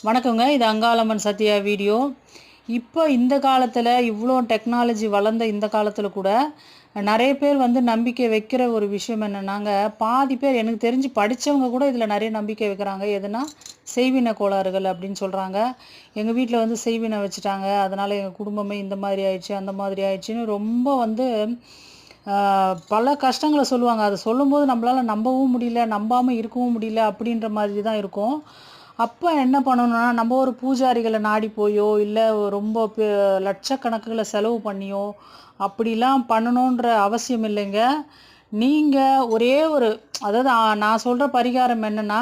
வணக்கங்க. இது அங்காளம்மன் சத்யா வீடியோ. இப்போ இந்த காலத்தில் இவ்வளோ டெக்னாலஜி வளர்ந்த இந்த காலத்தில் கூட நிறைய பேர் வந்து நம்பிக்கை வைக்கிற ஒரு விஷயம் என்னென்னாங்க, பாதி பேர் எனக்கு தெரிஞ்சு படித்தவங்க கூட இதில் நிறைய நம்பிக்கை வைக்கிறாங்க. எதுனா செய்வின கோளாறுகள் அப்படின்னு சொல்கிறாங்க. எங்கள் வீட்டில் வந்து செய்வினை வச்சுட்டாங்க, அதனால் எங்கள் குடும்பமே இந்த மாதிரி ஆயிடுச்சு அந்த மாதிரி ஆயிடுச்சுன்னு ரொம்ப வந்து பல கஷ்டங்களை சொல்லுவாங்க. அதை சொல்லும்போது நம்மளால் நம்பவும் முடியல, நம்பாமல் இருக்கவும் முடியல அப்படின்ற மாதிரி தான் இருக்கும். அப்போ என்ன பண்ணணும்னா, நம்ம ஒரு பூஜாரிகளை நாடி போயோ இல்லை ரொம்ப லட்சக்கணக்கில் செலவு பண்ணியோ அப்படிலாம் பண்ணணுன்ற அவசியம் இல்லைங்க. நீங்கள் ஒரே ஒரு அதாவது நான் சொல்கிற பரிகாரம் என்னென்னா,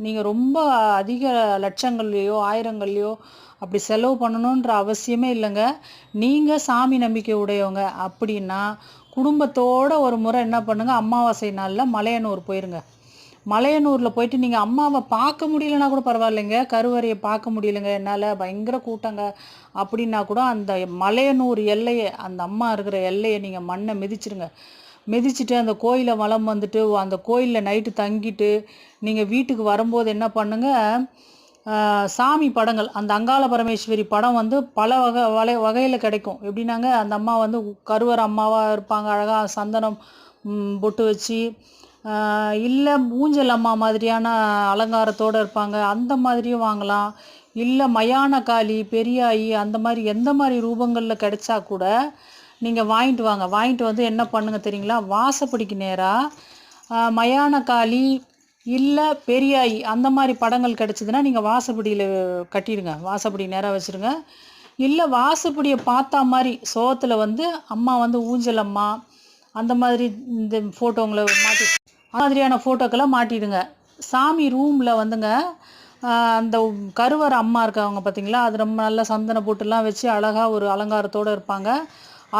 நீங்கள் ரொம்ப அதிக லட்சங்கள்லேயோ ஆயிரங்கள்லையோ அப்படி செலவு பண்ணணுன்ற அவசியமே இல்லைங்க. நீங்கள் சாமி நம்பிக்கை உடையவங்க அப்படின்னா குடும்பத்தோடு ஒரு முறை என்ன பண்ணுங்கள், அமாவாசை நாளில் மலையனூர் போயிருங்க. மலையனூரில் போயிட்டு நீங்கள் அம்மாவை பார்க்க முடியலன்னா கூட பரவாயில்லைங்க, கருவறையை பார்க்க முடியலைங்க என்னால், பயங்கர கூட்டங்க அப்படின்னா கூட அந்த மலையனூர் எல்லையை, அந்த அம்மா இருக்கிற எல்லையை நீங்கள் மண்ணை மிதிச்சிருங்க. மிதிச்சுட்டு அந்த கோயிலை வலம் வந்துட்டு அந்த கோயிலில் நைட்டு தங்கிட்டு நீங்கள் வீட்டுக்கு வரும்போது என்ன பண்ணுங்கள், சாமி படங்கள், அந்த அங்காள பரமேஸ்வரி படம் வந்து பல வகையில் கிடைக்கும். எப்படின்னாங்க, அந்த அம்மா வந்து கருவறை அம்மாவாக இருப்பாங்க, அழகாக சந்தனம் பொட்டு வச்சு, இல்லை ஊஞ்சல் அம்மா மாதிரியான அலங்காரத்தோடு இருப்பாங்க, அந்த மாதிரியும் வாங்கலாம். இல்லை மயான காளி, பெரியாயி, அந்த மாதிரி எந்த மாதிரி ரூபங்களில் கிடைச்சா கூட நீங்கள் வாங்கிட்டு வாங்க. வாங்கிட்டு வந்து என்ன பண்ணுங்கள் தெரியுங்களா, வாசப்படிக்கு நேராக மயான காளி இல்லை பெரியாயி அந்த மாதிரி படங்கள் கிடச்சிதுன்னா நீங்கள் வாசப்படியில் கட்டிடுங்க, வாசப்படி நேராக வச்சுருங்க. இல்லை வாசப்படியை பார்த்தா மாதிரி சோத்தில் வந்து அம்மா வந்து ஊஞ்சல் அம்மா அந்த மாதிரி இந்த ஃபோட்டோங்களை மாட்டி மாதிரியான ஃபோட்டோக்களை மாட்டிடுங்க. சாமி ரூமில் வந்துங்க அந்த கருவறை அம்மா இருக்காங்க பார்த்தீங்களா, அது ரொம்ப நல்லா சந்தன போட்டுலாம் வச்சு அழகாக ஒரு அலங்காரத்தோடு இருப்பாங்க.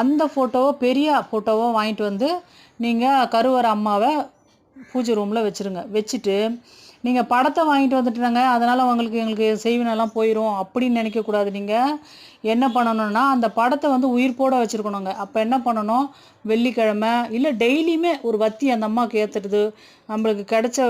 அந்த ஃபோட்டோவோ பெரிய ஃபோட்டோவோ வாங்கிட்டு வந்து நீங்கள் கருவறை அம்மாவை பூஜை ரூமில் வச்சுருங்க. வச்சுட்டு நீங்கள் படத்தை வாங்கிட்டு வந்துட்டுறாங்க, அதனால் எங்களுக்கு செய்வினெல்லாம் போயிடும் அப்படின்னு நினைக்கக்கூடாது. நீங்கள் என்ன பண்ணணும்னா, அந்த படத்தை வந்து உயிர்ப்போட வச்சுருக்கணுங்க. அப்போ என்ன பண்ணணும், வெள்ளிக்கிழமை இல்லை டெய்லியுமே ஒரு வத்தி அந்த அம்மாவுக்கு ஏற்றுறது, நம்மளுக்கு கிடைச்ச